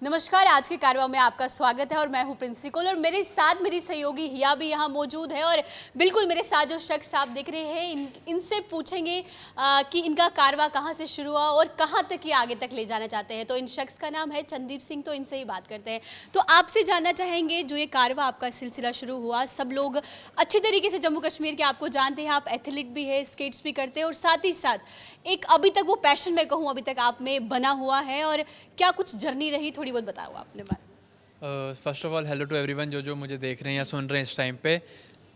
नमस्कार, आज के कारवा में आपका स्वागत है और मैं हूं प्रिंसिपल और मेरे साथ मेरी सहयोगी हिया भी यहां मौजूद है। और बिल्कुल मेरे साथ जो शख्स आप देख रहे हैं इनसे पूछेंगे कि इनका कारवा कहां से शुरू हुआ और कहां तक ये आगे तक ले जाना चाहते हैं। तो इन शख्स का नाम है चंदीप सिंह, तो इनसे ही बात करते हैं। तो आपसे जानना चाहेंगे, जो ये कारवा आपका सिलसिला शुरू हुआ, सब लोग अच्छे तरीके से जम्मू कश्मीर के आपको जानते हैं, आप एथलीट भी है, स्केट्स भी करते हैं और साथ ही साथ एक अभी तक वो पैशन मैं कहूँ अभी तक आप में बना हुआ है। और क्या कुछ जर्नी रही, थोड़ी बहुत बताओ अपने बारे। First of all hello to everyone जो मुझे देख रहे हैं या सुन रहे हैं इस टाइम पे।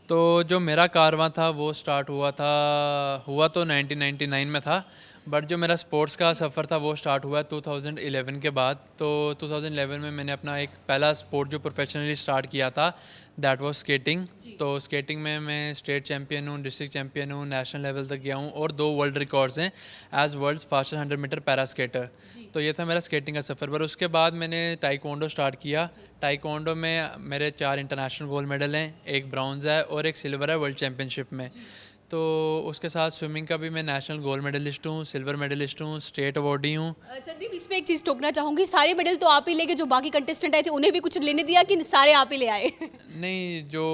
तो जो मेरा कारवां था वो स्टार्ट हुआ तो 1999 में था, बट जो मेरा स्पोर्ट्स का सफ़र था वो स्टार्ट हुआ 2011 के बाद। तो 2011 में मैंने अपना एक पहला स्पोर्ट जो प्रोफेशनली स्टार्ट किया था, दैट वाज स्केटिंग। तो स्केटिंग में मैं स्टेट चैम्पियन हूँ, डिस्ट्रिक्ट चैम्पियन हूँ, नेशनल लेवल तक गया हूँ और 2 वर्ल्ड रिकॉर्ड्स हैं as world's fastest 100 metre para skater. तो ये था मेरा स्केटिंग का सफ़र। पर उसके बाद मैंने ताइक्वांडो स्टार्ट किया। ताइक्वांडो में मेरे 4 इंटरनेशनल गोल्ड मेडल हैं, एक ब्रॉन्ज़ है और एक सिल्वर है वर्ल्ड चैम्पियनशिप में। तो उसके साथ स्विमिंग का भी मैं नेशनल गोल्ड मेडलिस्ट हूँ, सिल्वर मेडलिस्ट हूँ, स्टेट अवार्डी हूँ। चंदीप, इसमें एक चीज़ टोकना चाहूँगी, सारे मेडल तो आप ही लेके, जो बाकी कंटेस्टेंट आए थे उन्हें भी कुछ लेने दिया कि सारे आप ही ले आए? नहीं, जो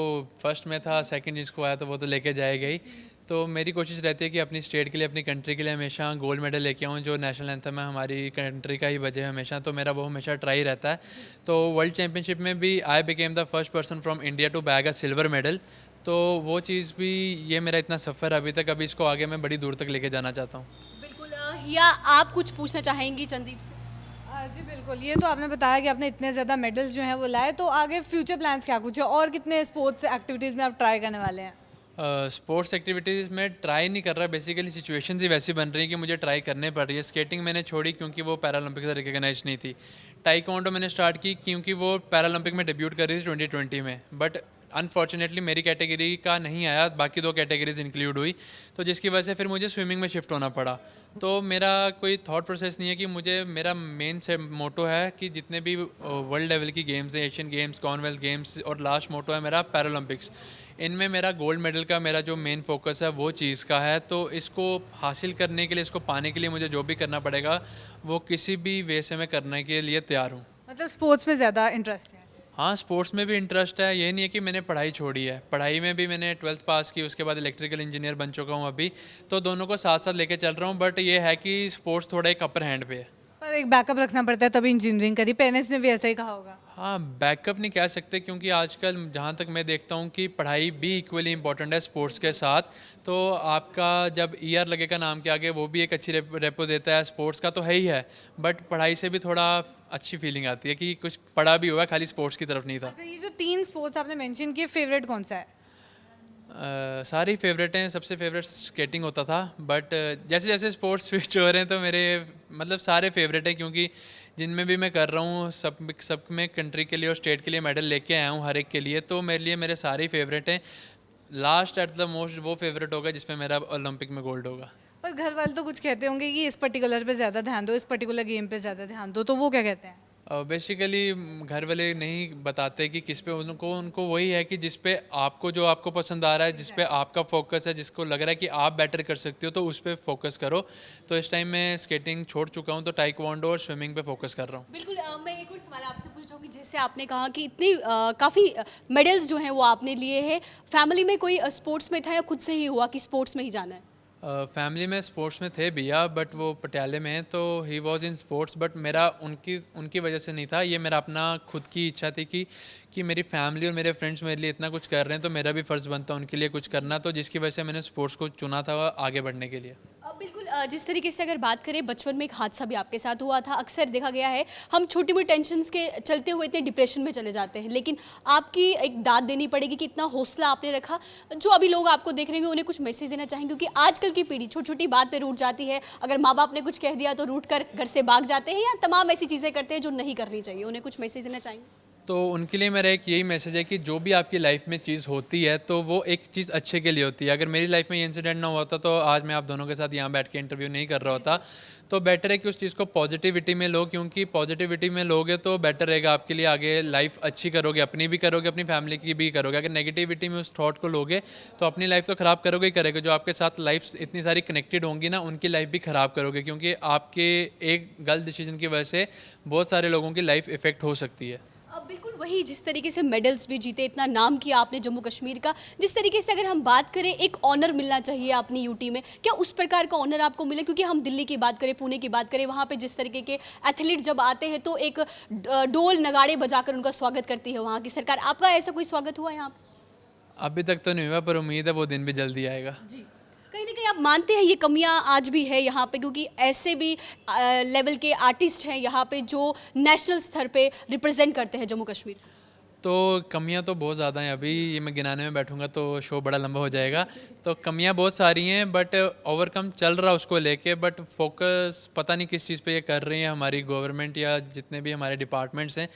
फर्स्ट में था, सेकंड जिसको आया तो वो तो लेके जाएगा ही। तो मेरी कोशिश रहती है कि अपनी स्टेट के लिए, अपनी कंट्री के लिए हमेशा गोल्ड मेडल लेके आऊँ। जो नेशनल एंथम है हमारी कंट्री का ही बजे हमेशा, तो मेरा वो हमेशा ट्राई रहता है। तो वर्ल्ड चैम्पियनशिप में भी I became the first person from India to bag a silver medal. तो वो चीज़ भी, ये मेरा इतना सफ़र अभी तक, अभी इसको आगे मैं बड़ी दूर तक लेके जाना चाहता हूँ। बिल्कुल। हिया, आप कुछ पूछना चाहेंगी चंदीप से? जी बिल्कुल। ये तो आपने बताया कि आपने इतने ज़्यादा मेडल्स जो हैं वो लाए, तो आगे फ्यूचर प्लान्स क्या कुछ है और कितने स्पोर्ट्स एक्टिविटीज़ में आप ट्राई करने वाले हैं? स्पोर्ट्स एक्टिविटीज़ में ट्राई नहीं कर रहा, बेसिकली सिचुएशंस ही वैसी बन रही है कि मुझे ट्राई करने पड़ रही है। स्केटिंग मैंने छोड़ी क्योंकि वो पैरालंपिक से रिकग्नाइज नहीं थी। ताइक्वांडो मैंने स्टार्ट की क्योंकि वो पैरालंपिक में डेब्यूट कर रही थी 2020 में, बट अनफॉर्चुनेटली मेरी कैटेगरी का नहीं आया, बाकी 2 कैटेगरीज इंक्लूड हुई, तो जिसकी वजह से फिर मुझे स्विमिंग में शिफ्ट होना पड़ा। तो मेरा कोई थॉट प्रोसेस नहीं है कि मुझे, मेरा मेन से मोटो है कि जितने भी वर्ल्ड लेवल की गेम्स हैं, एशियन गेम्स, कॉमनवेल्थ गेम्स और लास्ट मोटो है मेरा पैरालंपिक्स, इनमें मेरा गोल्ड मेडल का मेरा जो मेन फोकस है वो चीज़ का है। तो इसको हासिल करने के लिए, इसको पाने के लिए मुझे जो भी करना पड़ेगा वो किसी भी वे से मैं करने के लिए तैयार हूँ। मतलब स्पोर्ट्स में ज़्यादा इंटरेस्ट है? हाँ, स्पोर्ट्स में भी इंटरेस्ट है। ये नहीं है कि मैंने पढ़ाई छोड़ी है, पढ़ाई में भी मैंने 12th पास की, उसके बाद इलेक्ट्रिकल इंजीनियर बन चुका हूँ अभी। तो दोनों को साथ साथ लेके चल रहा हूँ, बट ये है कि स्पोर्ट्स थोड़ा एक अपर हैंड पे है। पर एक बैकअप रखना पड़ता है, तभी इंजीनियरिंग करी, पेरेंट्स ने भी ऐसा ही कहा होगा। हाँ, बैकअप नहीं कह सकते क्योंकि आजकल जहाँ तक मैं देखता हूँ कि पढ़ाई भी इक्वली इंपॉर्टेंट है स्पोर्ट्स के साथ। तो आपका जब ईयर लगेगा नाम के आगे, वो भी एक अच्छी रेपो देता है, स्पोर्ट्स का तो है ही है, बट पढ़ाई से भी थोड़ा अच्छी फीलिंग आती है कि कुछ पढ़ा भी हुआ है, खाली स्पोर्ट्स की तरफ नहीं था। अच्छा, ये जो 3 स्पोर्ट्स आपने मेंशन किए, फेवरेट कौन सा है? सारे ही फेवरेट हैं। सबसे फेवरेट स्केटिंग होता था, बट जैसे जैसे स्पोर्ट्स स्विच हो रहे हैं तो मेरे मतलब सारे फेवरेट हैं, क्योंकि जिनमें भी मैं कर रहा हूँ सब में कंट्री के लिए और स्टेट के लिए मेडल लेके आया हूँ हर एक के लिए। तो मेरे लिए मेरे सारे ही फेवरेट हैं। लास्ट एट द मोस्ट वो फेवरेट होगा जिसमें मेरा ओलंपिक में गोल्ड होगा। पर घर वाले तो कुछ कहते होंगे कि इस पर्टिकुलर पे ज़्यादा ध्यान दो, इस पर्टिकुलर गेम पे ज़्यादा ध्यान दो, तो वो क्या कहते हैं? बेसिकली घर वाले नहीं बताते कि किस पे, उनको वही है कि जिस पे आपको, जो आपको पसंद आ रहा है, जिस पे आपका फोकस है, जिसको लग रहा है कि आप बेटर कर सकते हो, तो उस पे फोकस करो। तो इस टाइम मैं स्केटिंग छोड़ चुका हूँ, तो ताइक्वांडो और स्विमिंग पे फोकस कर रहा हूँ। बिल्कुल। मैं एक और सवाल आपसे पूछना चाहूँगी, जैसे आपने कहा कि इतनी काफ़ी मेडल्स जो हैं वो आपने लिए हैं, फैमिली में कोई स्पोर्ट्स में था या खुद से ही हुआ कि स्पोर्ट्स में ही जाना है? फैमिली में स्पोर्ट्स में थे भैया, बट वो पटियाले में हैं, तो he was in sports, but मेरा उनकी उनकी वजह से नहीं था। ये मेरा अपना खुद की इच्छा थी कि मेरी फैमिली और मेरे फ्रेंड्स मेरे लिए इतना कुछ कर रहे हैं, तो मेरा भी फ़र्ज़ बनता है उनके लिए कुछ करना। तो जिसकी वजह से मैंने स्पोर्ट्स को चुना था आगे बढ़ने के लिए। बिल्कुल। जिस तरीके से अगर बात करें, बचपन में एक हादसा भी आपके साथ हुआ था। अक्सर देखा गया है हम छोटी मोटी टेंशन्स के चलते हुए इतने डिप्रेशन में चले जाते हैं, लेकिन आपकी एक दाद देनी पड़ेगी कि इतना हौसला आपने रखा। जो अभी लोग आपको देख रहे हैं उन्हें कुछ मैसेज देना चाहेंगे, क्योंकि आजकल की पीढ़ी छोटी छोटी बात पे रूठ जाती है। अगर माँ बाप ने कुछ कह दिया तो रूठ कर घर से भाग जाते हैं या तमाम ऐसी चीज़ें करते हैं जो नहीं करनी चाहिए। उन्हें कुछ मैसेज देना चाहेंगे? तो उनके लिए मेरा एक यही मैसेज है कि जो भी आपकी लाइफ में चीज़ होती है तो वो एक चीज़ अच्छे के लिए होती है। अगर मेरी लाइफ में ये इंसिडेंट ना हुआ होता तो आज मैं आप दोनों के साथ यहाँ बैठ के इंटरव्यू नहीं कर रहा होता। तो बेटर है कि उस चीज़ को पॉजिटिविटी में लो, क्योंकि पॉजिटिविटी में लोगे तो बेटर रहेगा आपके लिए। आगे लाइफ अच्छी करोगे, अपनी भी करोगे, अपनी फैमिली की भी करोगे। अगर नेगेटिविटी में उस थॉट को लोगे तो अपनी लाइफ तो ख़राब करोगे ही करोगे, जो आपके साथ लाइफ इतनी सारी कनेक्टेड होंगी ना उनकी लाइफ भी ख़राब करोगे, क्योंकि आपके एक गलत डिसीजन की वजह से बहुत सारे लोगों की लाइफ इफ़ेक्ट हो सकती है। अब बिल्कुल वही, जिस तरीके से मेडल्स भी जीते, इतना नाम किया आपने जम्मू कश्मीर का, जिस तरीके से अगर हम बात करें एक ऑनर मिलना चाहिए अपनी यूटी में, क्या उस प्रकार का ऑनर आपको मिले? क्योंकि हम दिल्ली की बात करें, पुणे की बात करें, वहाँ पे जिस तरीके के एथलीट जब आते हैं तो एक डोल नगाड़े बजाकर उनका स्वागत करती है वहाँ की सरकार। आपका ऐसा कोई स्वागत हुआ यहाँ पे? अभी तक तो नहीं हुआ, पर उम्मीद है वो दिन भी जल्दी आएगा। जी, कहीं ना कहीं आप मानते हैं ये कमियां आज भी है यहाँ पे, क्योंकि ऐसे भी लेवल के आर्टिस्ट हैं यहाँ पे जो नेशनल स्तर पे रिप्रेजेंट करते हैं जम्मू कश्मीर? तो कमियां तो बहुत ज़्यादा हैं। अभी ये मैं गिनाने में बैठूंगा तो शो बड़ा लंबा हो जाएगा। तो कमियां बहुत सारी हैं, बट ओवरकम चल रहा उसको लेके। बट फोकस पता नहीं किस चीज़ पे ये कर रही है हमारी गवर्नमेंट या जितने भी हमारे डिपार्टमेंट्स हैं।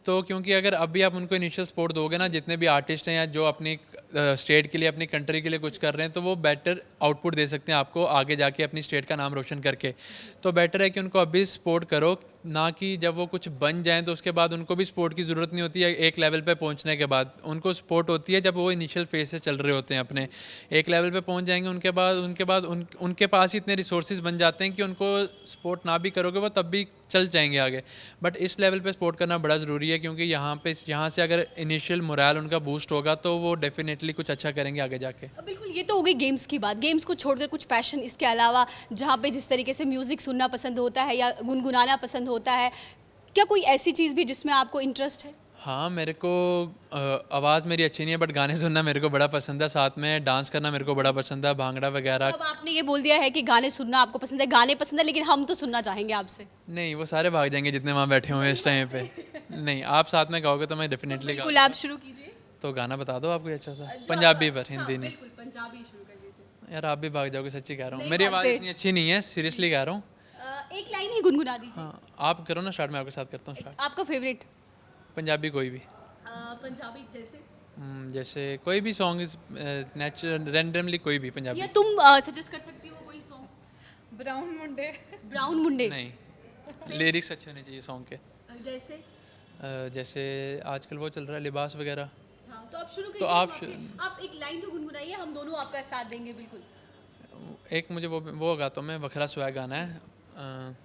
तो क्योंकि अगर अभी आप उनको इनिशियल सपोर्ट दोगे ना, जितने भी आर्टिस्ट हैं या जो अपनी स्टेट के लिए, अपनी कंट्री के लिए कुछ कर रहे हैं, तो वो बेटर आउटपुट दे सकते हैं आपको आगे जाके अपनी स्टेट का नाम रोशन करके। तो बेटर है कि उनको अभी सपोर्ट करो, ना कि जब वो कुछ बन जाएं तो उसके बाद उनको भी सपोर्ट की ज़रूरत नहीं होती है। एक लेवल पे पहुंचने के बाद उनको सपोर्ट होती है जब वो इनिशियल फेज से चल रहे होते हैं अपने। एक लेवल पे पहुंच जाएंगे उनके बाद उनके पास ही इतने रिसोर्सेज बन जाते हैं कि उनको सपोर्ट ना भी करोगे वो तब भी चल जाएंगे आगे। बट इस लेवल पे सपोर्ट करना बड़ा ज़रूरी है, क्योंकि यहाँ से अगर इनिशियल मोरल उनका बूस्ट होगा तो वो डेफिनेटली कुछ अच्छा करेंगे आगे जाके। बिल्कुल, ये तो हो गई गेम्स की बात। गेम्स को छोड़कर कुछ पैशन इसके अलावा, जहाँ पे जिस तरीके से म्यूज़िक सुनना पसंद होता है या गुनगुनाना पसंद होता है, क्या कोई ऐसी चीज़ भी जिसमें आपको इंटरेस्ट है? हाँ, मेरे को आवाज़ मेरी अच्छी नहीं है, बट गाने सुनना मेरे को बड़ा पसंद है। साथ में डांस करना मेरे को बड़ा पसंद है, भांगड़ा वगैरह। अब आपने ये बोल दिया है कि गाने सुनना आपको पसंद है, गाने पसंद है, लेकिन हम तो सुनना चाहेंगे आपसे। नहीं, वो सारे भाग जाएंगे जितने वहाँ बैठे हुए हैं इस टाइम पे। नहीं, आप साथ में गाओगे तो मैं डेफिनेटली बिल्कुल, आप शुरू कीजिए। तो गाना बता दो आप कोई अच्छा सा, पंजाबी पर, हिंदी नहीं। बिल्कुल, पंजाबी शुरू कर दीजिए। यार आप भी भाग जाओगे, सच्ची कह रहा हूँ। मेरी आवाज़ इतनी अच्छी नहीं है, सीरियसली कह रहा हूँ। एक लाइन ही गुनगुना दीजिए। हाँ, आप करो ना स्टार्ट, मैं आपके साथ करता हूँ स्टार्ट। आपका फेवरेट पंजाबी कोई भी। पंजाबी जैसे? जैसे कोई भी सॉन्ग, नेचुरल रैंडमली कोई भी पंजाबी। या तुम सजेस्ट कर सकती हो कोई सॉन्ग? ब्राउन मुंडे। ब्राउन मुंडे? नहीं, लिरिक्स अच्छे होने चाहिए सॉन्ग के। जैसे? जैसे आजकल वो चल रहा है लिबास वगैरह। हाँ, तो आप शुरू तो कीजिए। आप एक लाइन तो गुनगुनाइए, हम दोनों आपका साथ देंगे। बिल्कुल। एक मुझे वो गाता हूँ मैं, वखरा स्वैग गाना है।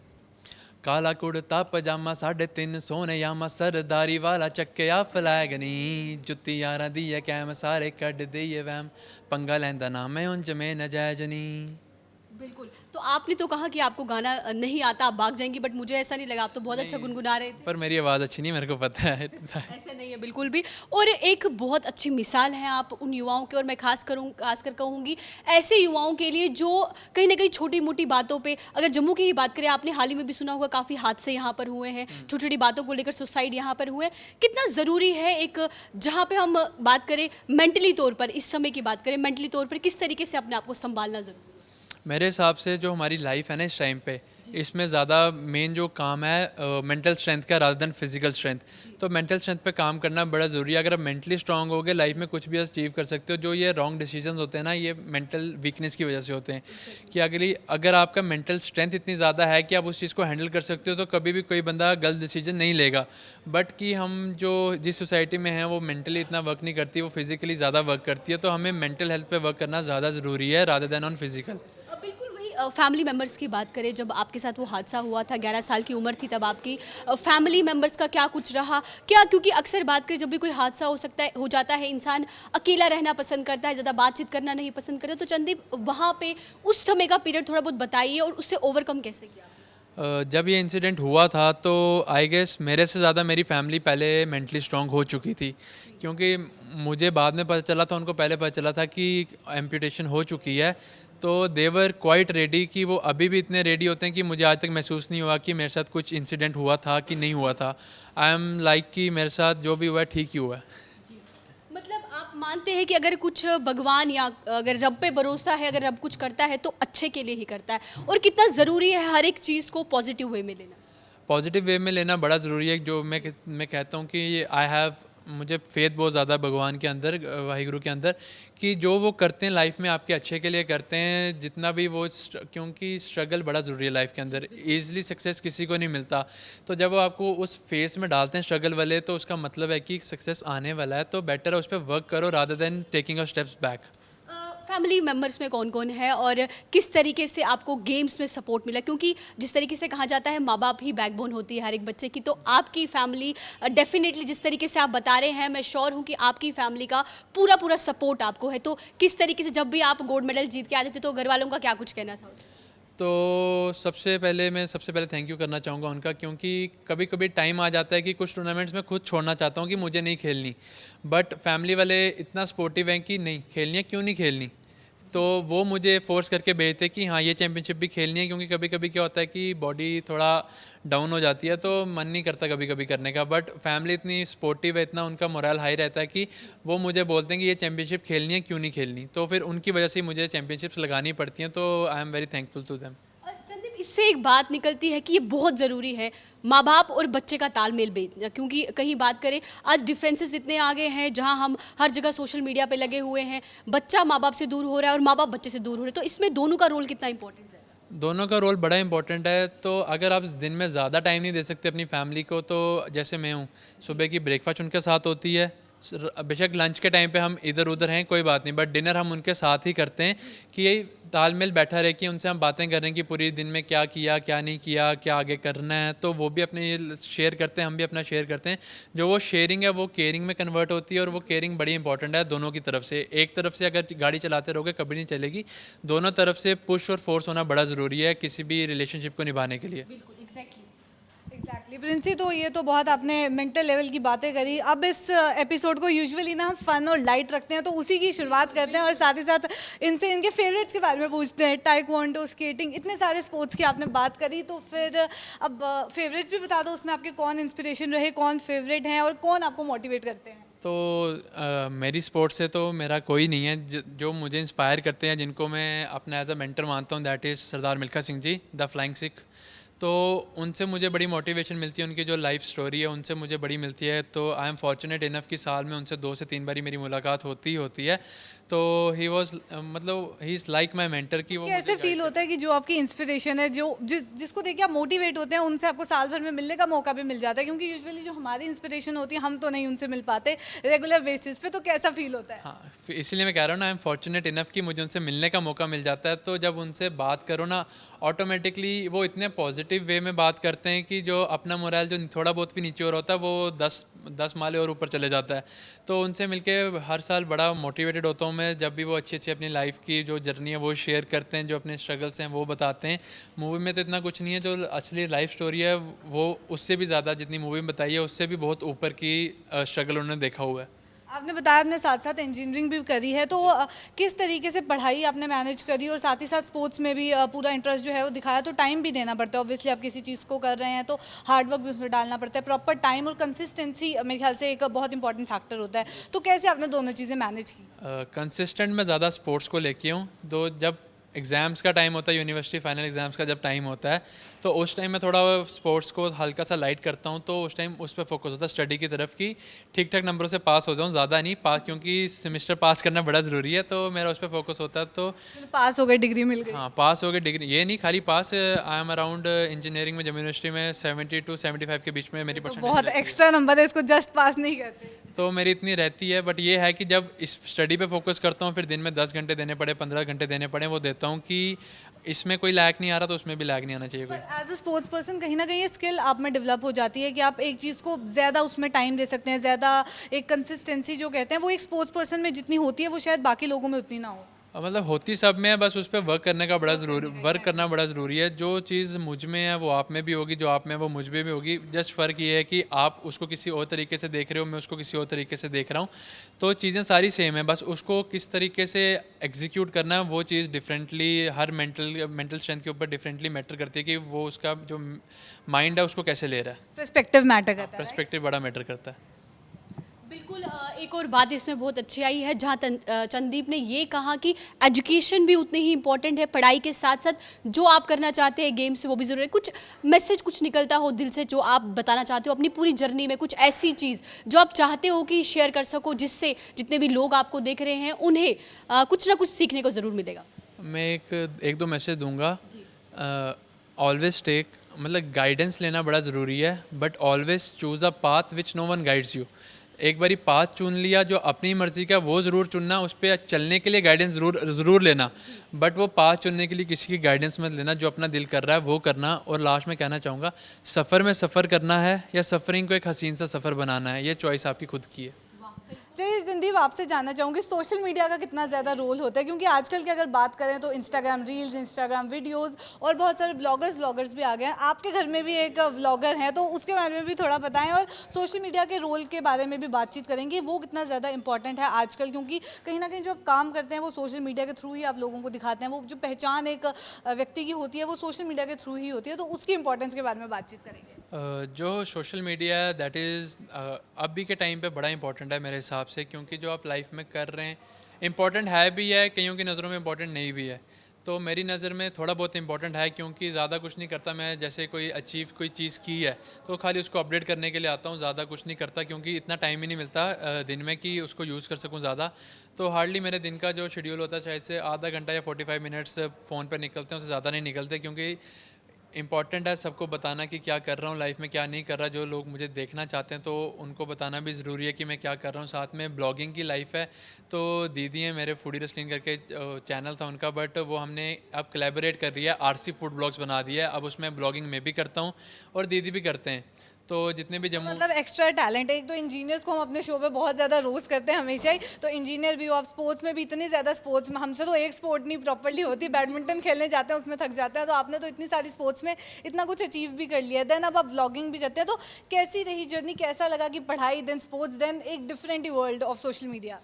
काला कुड़ता पजामा 350 सोने यामा, सरदारी वाला चक्किया फ्लैग नी, जुत्ती यारा दी है कैम सारे कड दिए वैम, पंगा लैंदा ना मैं उंज में नजायज नी। बिल्कुल, तो आपने तो कहा कि आपको गाना नहीं आता, आप भाग जाएंगी, बट मुझे ऐसा नहीं लगा, आप तो बहुत अच्छा गुनगुना रहे थे। पर मेरी आवाज़ अच्छी नहीं, मेरे को पता है। ऐसा नहीं है बिल्कुल भी। और एक बहुत अच्छी मिसाल है आप उन युवाओं के, और मैं खासकर कहूँगी ऐसे युवाओं के लिए जो कहीं ना कहीं छोटी मोटी बातों पे, अगर जम्मू की ही बात करें, आपने हाल ही में भी सुना होगा काफ़ी हादसे यहाँ पर हुए हैं, छोटी छोटी बातों को लेकर सुसाइड यहाँ पर हुए। कितना ज़रूरी है एक, जहाँ पे हम बात करें मेंटली तौर पर, इस समय की बात करें मेंटली तौर पर, किस तरीके से अपने आप को संभालना ज़रूरी है? मेरे हिसाब से जो हमारी लाइफ है ना इस टाइम पे, इसमें ज़्यादा मेन जो काम है मेंटल स्ट्रेंथ का रादर देन फिजिकल स्ट्रेंथ। तो मेंटल स्ट्रेंथ पे काम करना बड़ा ज़रूरी है। अगर आप मेंटली स्ट्रांग होगे लाइफ में कुछ भी अचीव कर सकते हो। जो ये रॉन्ग डिसीजंस होते हैं ना, ये मेंटल वीकनेस की वजह से होते हैं। कि अगर आपका मेंटल स्ट्रेंथ इतनी ज़्यादा है कि आप उस चीज़ को हैंडल कर सकते हो, तो कभी भी कोई बंदा गलत डिसीजन नहीं लेगा। बट कि हम जो जिस सोसाइटी में हैं वो मेंटली इतना वर्क नहीं करती, वो फिजिकली ज़्यादा वर्क करती है। तो हमें मेंटल हेल्थ पे वर्क करना ज़्यादा ज़रूरी है रादर देन ऑन फिजिकल। बिल्कुल वही, फैमिली मेम्बर्स की बात करें, जब आपके साथ वो हादसा हुआ था, 11 साल की उम्र थी तब आपकी, फैमिली मेम्बर्स का क्या कुछ रहा क्या? क्योंकि अक्सर बात करें, जब भी कोई हादसा हो जाता है, इंसान अकेला रहना पसंद करता है, ज़्यादा बातचीत करना नहीं पसंद करता। तो चंदीप, वहाँ पे उस समय का पीरियड थोड़ा बहुत बताइए, और उससे ओवरकम कैसे किया? जब ये इंसिडेंट हुआ था तो आई गेस मेरे से ज़्यादा मेरी फैमिली पहले मेंटली स्ट्रांग हो चुकी थी, क्योंकि मुझे बाद में पता चला था, उनको पहले पता चला था कि एम्पुटेशन हो चुकी है। तो देवर क्वाइट रेडी, कि वो अभी भी इतने रेडी होते हैं कि मुझे आज तक महसूस नहीं हुआ कि मेरे साथ कुछ इंसिडेंट हुआ था कि नहीं हुआ था। आई एम लाइक कि मेरे साथ जो भी हुआ है ठीक ही हुआ है। मतलब आप मानते हैं कि अगर कुछ भगवान या अगर रब पे भरोसा है, अगर रब कुछ करता है तो अच्छे के लिए ही करता है, और कितना ज़रूरी है हर एक चीज़ को पॉजिटिव वे में लेना। पॉजिटिव वे में लेना बड़ा ज़रूरी है। जो मैं कहता हूँ कि आई हैव, मुझे फेथ बहुत ज़्यादा भगवान के अंदर, वाहिगुरु के अंदर, कि जो वो करते हैं लाइफ में आपके अच्छे के लिए करते हैं, जितना भी वो क्योंकि स्ट्रगल बड़ा ज़रूरी है लाइफ के अंदर। ईज़िली सक्सेस किसी को नहीं मिलता, तो जब वो आपको उस फेस में डालते हैं स्ट्रगल वाले, तो उसका मतलब है कि सक्सेस आने वाला है, तो बेटर है उस पर वर्क करो rather than taking a steps back. Family members में कौन कौन है और किस तरीके से आपको गेम्स में सपोर्ट मिला, क्योंकि जिस तरीके से कहा जाता है माँ बाप ही बैकबोन होती है हर एक बच्चे की, तो आपकी फैमिली डेफिनेटली जिस तरीके से आप बता रहे हैं, मैं श्योर हूँ कि आपकी फैमिली का पूरा पूरा सपोर्ट आपको है। तो किस तरीके से जब भी आप गोल्ड मेडल जीत के आते थे तो घर वालों का क्या कुछ कहना था उसमें? तो सबसे पहले थैंक यू करना चाहूँगा उनका, क्योंकि कभी कभी टाइम आ जाता है कि कुछ टूर्नामेंट्स में खुद छोड़ना चाहता हूँ कि मुझे नहीं खेलनी, बट फैमिली वाले इतना सपोर्टिव हैं कि नहीं खेलनी है, क्यों नहीं खेलनी, तो वो मुझे फोर्स करके भेजते कि हाँ ये चैम्पियनशिप भी खेलनी है। क्योंकि कभी कभी क्या होता है कि बॉडी थोड़ा डाउन हो जाती है, तो मन नहीं करता कभी कभी करने का, बट फैमिली इतनी सपोर्टिव है, इतना उनका मोरल हाई रहता है कि वो मुझे बोलते हैं कि ये चैम्पियनशिप खेलनी है, क्यों नहीं खेलनी, तो फिर उनकी वजह से मुझे चैम्पियनशिप्स लगानी पड़ती हैं, तो I am very thankful to them. Chandeep, इससे एक बात निकलती है कि ये बहुत ज़रूरी है माँ बाप और बच्चे का तालमेल बेचना, क्योंकि कहीं बात करें आज डिफरेंसेस इतने आ गए हैं जहाँ हम हर जगह सोशल मीडिया पे लगे हुए हैं, बच्चा माँ बाप से दूर हो रहा है और माँ बाप बच्चे से दूर हो रहे हैं, तो इसमें दोनों का रोल कितना इंपॉर्टेंट है? दोनों का रोल बड़ा इंपॉर्टेंट है। तो अगर आप दिन में ज़्यादा टाइम नहीं दे सकते अपनी फैमिली को, तो जैसे मैं हूँ, सुबह की ब्रेकफास्ट उनके साथ होती है, बेशक लंच के टाइम पे हम इधर उधर हैं कोई बात नहीं, बट डिनर हम उनके साथ ही करते हैं कि यही तालमेल बैठा रहे कि उनसे हम बातें कर रहे हैं कि पूरी दिन में क्या किया, क्या नहीं किया, क्या आगे करना है, तो वो भी अपने ये शेयर करते हैं, हम भी अपना शेयर करते हैं। जो वो शेयरिंग है वो केयरिंग में कन्वर्ट होती है, और वो केयरिंग बड़ी इंपॉर्टेंट है दोनों की तरफ से। एक तरफ से अगर गाड़ी चलाते रहोगे कभी नहीं चलेगी, दोनों तरफ से पुश और फोर्स होना बड़ा ज़रूरी है किसी भी रिलेशनशिप को निभाने के लिए। बिल्कुल, एग्जैक्टली। प्रिंसी, तो ये तो बहुत आपने मेंटल लेवल की बातें करी। अब इस एपिसोड को यूजुअली ना हम फन और लाइट रखते हैं, तो उसी की शुरुआत करते हैं और साथ ही साथ इनसे इनके फेवरेट्स के बारे में पूछते हैं। टाइक्वांडो, स्केटिंग, इतने सारे स्पोर्ट्स की आपने बात करी, तो फिर अब फेवरेट्स भी बता दो, उसमें आपके कौन इंस्पिरेशन रहे, कौन फेवरेट हैं और कौन आपको मोटिवेट करते हैं? तो मेरी स्पोर्ट्स से तो मेरा कोई नहीं है, जो मुझे इंस्पायर करते हैं, जिनको मैं अपना एज अ मेंटर मानता हूँ, that is Sardar Milkha Singh ji, the flying Sikh. तो उनसे मुझे बड़ी मोटिवेशन मिलती है, उनकी जो लाइफ स्टोरी है उनसे मुझे बड़ी मिलती है। तो आई एम फॉर्चुनेट इनफ कि साल में उनसे 2 से 3 बारी मेरी मुलाकात होती ही होती है। तो ही वॉज मतलब he is like my mentor कि वो कैसे फील होता है कि जो आपकी इंस्पिरेशन है, जो जिसको देख के आप मोटिवेट होते हैं, उनसे आपको साल भर में मिलने का मौका भी मिल जाता है? क्योंकि यूजुअली जो हमारी इंस्पिरेशन होती है हम तो नहीं उनसे मिल पाते रेगुलर बेसिस पे, तो कैसा फील होता है? हाँ, इसलिए मैं कह रहा हूँ ना, आई एम फॉर्चुनेट इनफ कि मुझे उनसे मिलने का मौका मिल जाता है। तो जब उनसे बात करो ना, ऑटोमेटिकली वो इतने पॉजिटिव वे में बात करते हैं कि जो अपना मोरल जो थोड़ा बहुत भी नीचे हो रहा होता है वो 10 माले और ऊपर चले जाता है। तो उनसे मिलके हर साल बड़ा मोटिवेटेड होता हूँ मैं, जब भी वो अच्छी अच्छी अपनी लाइफ की जो जर्नी है वो शेयर करते हैं, जो अपने स्ट्रगल्स हैं वो बताते हैं। मूवी में तो इतना कुछ नहीं है, जो असली लाइफ स्टोरी है वो उससे भी ज़्यादा, जितनी मूवी में बताई है उससे भी बहुत ऊपर की स्ट्रगल उन्होंने देखा हुआ है। आपने बताया आपने साथ साथ इंजीनियरिंग भी करी है, तो किस तरीके से पढ़ाई आपने मैनेज करी और साथ ही साथ स्पोर्ट्स में भी पूरा इंटरेस्ट जो है वो दिखाया? तो टाइम भी देना पड़ता है, ऑब्वियसली आप किसी चीज़ को कर रहे हैं तो हार्ड वर्क भी उसमें डालना पड़ता है, प्रॉपर टाइम और कंसिस्टेंसी मेरे ख्याल से एक बहुत इंपॉर्टेंट फैक्टर होता है। तो कैसे आपने दोनों चीज़ें मैनेज की? कंसिस्टेंट मैं ज़्यादा स्पोर्ट्स को लेके हूँ। तो जब एग्ज़ाम्स का टाइम होता है, यूनिवर्सिटी फाइनल एग्ज़ाम्स का जब टाइम होता है, तो उस टाइम मैं थोड़ा स्पोर्ट्स को हल्का सा लाइट करता हूँ। तो उस टाइम उस पर फोकस होता है स्टडी की तरफ की, ठीक ठाक नंबरों से पास हो जाऊँ, ज़्यादा नहीं पास, क्योंकि सेमेस्टर पास करना बड़ा ज़रूरी है, तो मेरा उस पर फोकस होता है। तो पास हो गए, डिग्री मिल गई? हाँ, पास हो गए, डिग्री ये नहीं खाली पास, आई एम अराउंड इंजीनियरिंग में जम्मू यूनिवर्सिटी में 70 to 75 के बीच में मेरी तो परसेंटेज बहुत एक्स्ट्रा नंबर है, इसको जस्ट पास नहीं करते। तो मेरी इतनी रहती है। बट ये है कि जब इस स्टडी पे फोकस करता हूँ, फिर दिन में 10 घंटे देने पड़े, 15 घंटे देने पड़े, वो देता हूँ कि इसमें कोई लैक नहीं आ रहा तो उसमें भी लैक नहीं आना चाहिए कोई। एज अ स्पोर्ट्स पर्सन कहीं ना कहीं ये स्किल आप में डेवलप हो जाती है कि आप एक चीज़ को ज़्यादा उसमें टाइम दे सकते हैं, ज़्यादा एक कंसिस्टेंसी जो कहते हैं वो एक स्पोर्ट्स पर्सन में जितनी होती है वो शायद बाकी लोगों में उतनी ना हो। मतलब होती सब में है, बस उस पर वर्क करने का बड़ा ज़रूरी, वर्क करना बड़ा ज़रूरी है। जो चीज़ मुझ में है वो आप में भी होगी, जो आप में है वो मुझ में भी होगी। जस्ट फ़र्क ये है कि आप उसको किसी और तरीके से देख रहे हो, मैं उसको किसी और तरीके से देख रहा हूँ। तो चीज़ें सारी सेम है, बस उसको किस तरीके से एग्जीक्यूट करना है वो चीज़ डिफरेंटली, हर मेंटल स्ट्रेंथ के ऊपर डिफरेंटली मैटर करती है कि वो उसका जो माइंड है उसको कैसे ले रहा है। पर्सपेक्टिव मैटर करता है। पर्सपेक्टिव बड़ा मैटर करता है। बिल्कुल एक और बात इसमें बहुत अच्छी आई है जहाँ चंदीप ने ये कहा कि एजुकेशन भी उतनी ही इम्पोर्टेंट है, पढ़ाई के साथ साथ जो आप करना चाहते हैं गेम्स वो भी ज़रूरी है। कुछ मैसेज कुछ निकलता हो दिल से जो आप बताना चाहते हो अपनी पूरी जर्नी में, कुछ ऐसी चीज़ जो आप चाहते हो कि शेयर कर सको, जिससे जितने भी लोग आपको देख रहे हैं उन्हें कुछ ना कुछ सीखने को ज़रूर मिलेगा। मैं एक दो मैसेज दूंगा। ऑलवेज टेक, मतलब गाइडेंस लेना बड़ा ज़रूरी है, but always choose a path which no one guides you. एक बारी पाथ चुन लिया जो अपनी मर्ज़ी का, वो ज़रूर चुनना, उस पर चलने के लिए गाइडेंस ज़रूर लेना, बट वो पाथ चुनने के लिए किसी की गाइडेंस मत लेना। जो अपना दिल कर रहा है वो करना। और लास्ट में कहना चाहूँगा, सफ़र में सफ़र करना है या सफ़रिंग को एक हसीन सा सफ़र बनाना है, ये चॉइस आपकी खुद की है। चलिए संदीप, आपसे जानना चाहूँगी सोशल मीडिया का कितना ज़्यादा रोल होता है, क्योंकि आजकल की अगर बात करें तो इंस्टाग्राम रील्स, इंस्टाग्राम वीडियोस और बहुत सारे ब्लॉगर्स भी आ गए हैं। आपके घर में भी एक व्लॉगर हैं, तो उसके बारे में भी थोड़ा बताएं और सोशल मीडिया के रोल के बारे में भी बातचीत करेंगे, वो कितना ज़्यादा इंपॉर्टेंट है आजकल, क्योंकि कहीं ना कहीं जो आप काम करते हैं वो सोशल मीडिया के थ्रू ही आप लोगों को दिखाते हैं। वो जो पहचान एक व्यक्ति की होती है वो सोशल मीडिया के थ्रू ही होती है, तो उसकी इंपॉर्टेंस के बारे में बातचीत करेंगे। जो सोशल मीडिया है दैट इज़ अभी के टाइम पे बड़ा इंपॉर्टेंट है मेरे हिसाब से, क्योंकि जो आप लाइफ में कर रहे हैं इंपॉर्टेंट है भी है, कईयों की नज़रों में इंपॉर्टेंट नहीं भी है। तो मेरी नज़र में थोड़ा बहुत इंपॉर्टेंट है, क्योंकि ज़्यादा कुछ नहीं करता मैं। जैसे कोई कोई चीज़ की है तो खाली उसको अपडेट करने के लिए आता हूँ, ज़्यादा कुछ नहीं करता, क्योंकि इतना टाइम ही नहीं मिलता दिन में कि उसको यूज़ कर सकूँ ज़्यादा। तो हार्डली मेरे दिन का जो शेड्यूल होता है शायद से आधा घंटा या 45 मिनट्स फ़ोन पर निकलते हैं, उससे ज़्यादा नहीं निकलते, क्योंकि इम्पॉर्टेंट है सबको बताना कि क्या कर रहा हूँ लाइफ में, क्या नहीं कर रहा। जो लोग मुझे देखना चाहते हैं तो उनको बताना भी ज़रूरी है कि मैं क्या कर रहा हूँ। साथ में ब्लॉगिंग की लाइफ है। तो दीदी हैं मेरे, फूडी रेस्लिंग करके चैनल था उनका, बट वो हमने अब कोलैबोरेट कर रही है, आरसी फूड ब्लॉग्स बना दिया है। अब उसमें ब्लॉगिंग मैं भी करता हूँ और दीदी भी करते हैं। तो जितने भी जम्मू मतलब एक्स्ट्रा टैलेंट है। एक तो इंजीनियर्स को हम अपने शो पे बहुत ज़्यादा रोस्ट करते हैं हमेशा ही, तो इंजीनियर भी हो आप, स्पोर्ट्स में भी इतनी ज़्यादा, स्पोर्ट्स में हमसे तो एक स्पोर्ट नहीं प्रॉपर्ली होती, बैडमिंटन खेलने जाते हैं उसमें थक जाते हैं, तो आपने तो इतनी सारी स्पोर्ट्स में इतना कुछ अचीव भी कर लिया। देन अब आप व्लॉगिंग भी करते हैं, तो कैसी रही जर्नी, कैसा लगा कि पढ़ाई देन स्पोर्ट्स देन एक different he world of social media?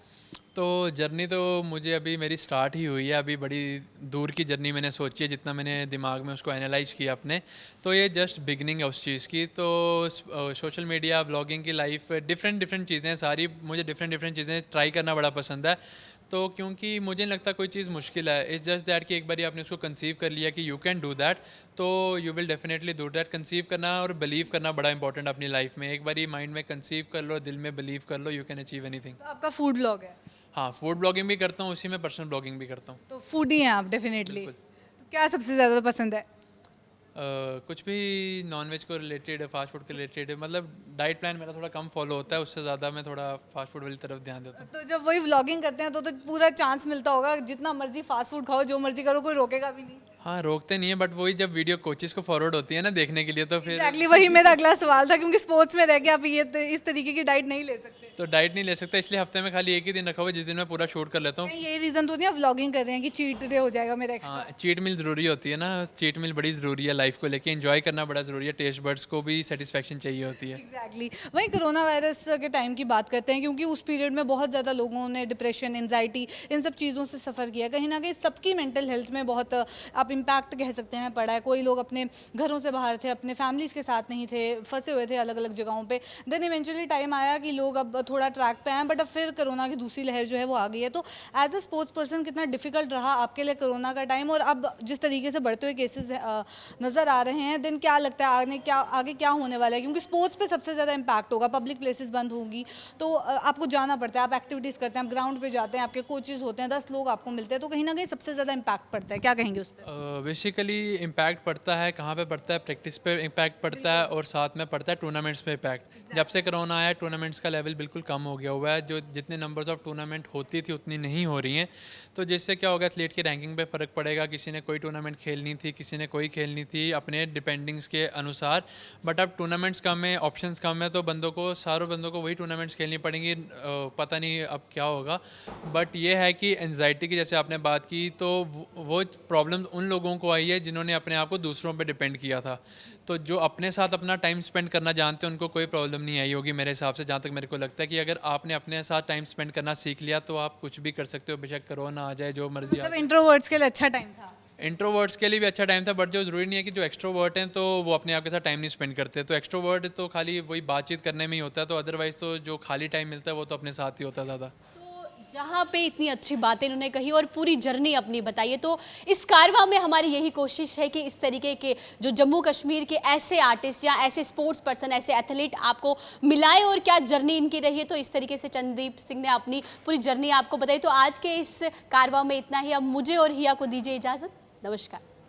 तो जर्नी तो मुझे अभी मेरी स्टार्ट ही हुई है, अभी बड़ी दूर की जर्नी मैंने सोची है, जितना मैंने दिमाग में उसको एनालाइज किया अपने, तो ये जस्ट बिगनिंग है उस चीज़ की। तो सोशल मीडिया, ब्लॉगिंग की लाइफ, डिफरेंट चीज़ें हैं सारी, मुझे डिफरेंट चीज़ें ट्राई करना बड़ा पसंद है। तो क्योंकि मुझे नहीं लगता कोई चीज़ मुश्किल है, इट्स जस्ट दैट कि एक बार आपने उसको कंसीव कर लिया कि यू कैन डू दैट, तो you will definitely do that. Conceive करना और बिलीव करना बड़ा इंपॉर्टेंट अपनी लाइफ में। एक बार माइंड में कंसीव कर लो, दिल में बिलीव कर लो, यू कैन अचीव एनीथिंग। तो आपका फूड ब्लॉग है? हाँ, फूड ब्लॉगिंग भी करता हूँ, उसी में पर्सनल ब्लॉगिंग भी करता हूँ। तो फूडी हैं आप डेफिनेटली। तो क्या सबसे ज़्यादा पसंद है? कुछ भी नॉनवेज को रिलेटेड, फास्ट फूड के रिलेटेड, मतलब डाइट प्लान मेरा थोड़ा कम फॉलो होता है, उससे ज़्यादा मैं थोड़ा फास्ट फूड वाली तरफ ध्यान देता हूँ। तो जब वही व्लॉगिंग करते हैं तो पूरा चांस मिलता होगा, जितना मर्जी फास्ट फूड खाओ, जो मर्जी करो, कोई रोकेगा भी नहीं। हाँ, रोकते नहीं है, बट वही जब वीडियो कोचेस को फॉरवर्ड होती है ना देखने के लिए, तो फिर एक्जैक्टली वही मेरा अगला सवाल था, क्योंकि स्पोर्ट्स में रह के आप ये इस तरीके की डाइट नहीं ले सकते। तो डाइट नहीं ले सकता, इसलिए हफ्ते में खाली एक ही दिन रखा हुआ है जिस दिन मैं पूरा शूट कर लेता हूँ। ये रीज़न तो नहीं आप व्लॉगिंग कर रहे हैं कि चीट डे हो जाएगा मेरा एक्स्ट्रा? हाँ, चीट मील ज़रूरी होती है ना, चीट मील बड़ी ज़रूरी है लाइफ को लेके, एंजॉय करना बड़ा ज़रूरी है, टेस्ट बर्ड्स को भी सेटिस्फेक्शन चाहिए होती है। एग्जैक्टली वही कोरोना वायरस के टाइम की बात करते हैं, क्योंकि उस पीरियड में बहुत ज़्यादा लोगों ने डिप्रेशन, एंजाइटी, इन सब चीज़ों से सफ़र किया। कहीं ना कहीं सबकी मेंटल हेल्थ में बहुत आप इम्पैक्ट कह सकते हैं पड़ा है। कोई लोग अपने घरों से बाहर थे, अपने फैमिलीज़ के साथ नहीं थे, फंसे हुए थे अलग अलग जगहों पे। देन इवेंचुअली टाइम आया कि लोग अब थोड़ा ट्रैक पे आए, बट अब फिर कोरोना की दूसरी लहर जो है वो आ गई है। तो एज अ स्पोर्ट्स पर्सन कितना डिफिकल्ट रहा आपके लिए कोरोना का टाइम, और अब जिस तरीके से बढ़ते हुए केसेस नज़र आ रहे हैं, देन क्या लगता है आगे क्या होने वाला है? क्योंकि स्पोर्ट्स पे सबसे ज़्यादा इम्पैक्ट होगा, पब्लिक प्लेसेस बंद होंगी, तो आपको जाना पड़ता है, आप एक्टिविटीज़ करते हैं, आप ग्राउंड पे जाते हैं, आपके कोचेस होते हैं, 10 लोग आपको मिलते हैं, तो कहीं ना कहीं सबसे ज़्यादा इम्पैक्ट पड़ता है। क्या कहेंगे उस पर? बेसिकली इम्पैक्ट पड़ता है, कहाँ पे पड़ता है? प्रैक्टिस पे इम्पैक्ट पड़ता है, और साथ में पड़ता है टूर्नामेंट्स पे इम्पैक्ट। जब से कोरोना आया टूर्नामेंट्स का लेवल बिल्कुल कम हो गया हुआ है, जो जितने नंबर्स ऑफ टूर्नामेंट होती थी उतनी नहीं हो रही हैं। तो जिससे क्या होगा, एथलीट की रैंकिंग पे फ़र्क पड़ेगा। किसी ने कोई टूर्नामेंट खेलनी थी, किसी ने कोई खेलनी थी अपने डिपेंडिंग्स के अनुसार, बट अब टूर्नामेंट्स कम है, ऑप्शंस कम है, तो सारों बंदों को वही टूर्नामेंट्स खेलनी पड़ेंगी। पता नहीं अब क्या होगा, बट ये है कि एंजाइटी की जैसे आपने बात की, तो वो प्रॉब्लम उन लोगों को आई है जिन्होंने अपने आप को दूसरों पे डिपेंड किया था। तो जो अपने साथ अपना टाइम स्पेंड करना जानते हैं उनको कोई प्रॉब्लम नहीं आई होगी मेरे हिसाब से। जहाँ तक मेरे को लगता है कि अगर आपने अपने साथ टाइम स्पेंड करना सीख लिया तो आप कुछ भी कर सकते हो, बेशक कोरोना आ जाए, जो मर्जी। मतलब इंट्रोवर्ट्स के लिए अच्छा टाइम था? इंट्रोवर्ट्स के लिए भी अच्छा टाइम था, बट जो ज़रूरी नहीं है कि जो एक्सट्रोवर्ट हैं तो वो अपने आप के साथ टाइम नहीं स्पेंड करते। तो एक्सट्रोवर्ट तो खाली वही बातचीत करने में ही होता है, तो अदरवाइज़ तो जो खाली टाइम मिलता है वो तो अपने साथ ही होता है ज़्यादा। तो जहाँ पे इतनी अच्छी बातें इन्होंने कही और पूरी जर्नी अपनी बताई है, तो इस कारवां में हमारी यही कोशिश है कि इस तरीके के जो जम्मू कश्मीर के ऐसे आर्टिस्ट या ऐसे स्पोर्ट्स पर्सन, ऐसे एथलीट आपको मिलाए और क्या जर्नी इनकी रही है। तो इस तरीके से चंद्रदीप सिंह ने अपनी पूरी जर्नी आपको बताई। तो आज के इस कारवां में इतना ही। अब मुझे और हिया को दीजिए इजाज़त। नमस्कार।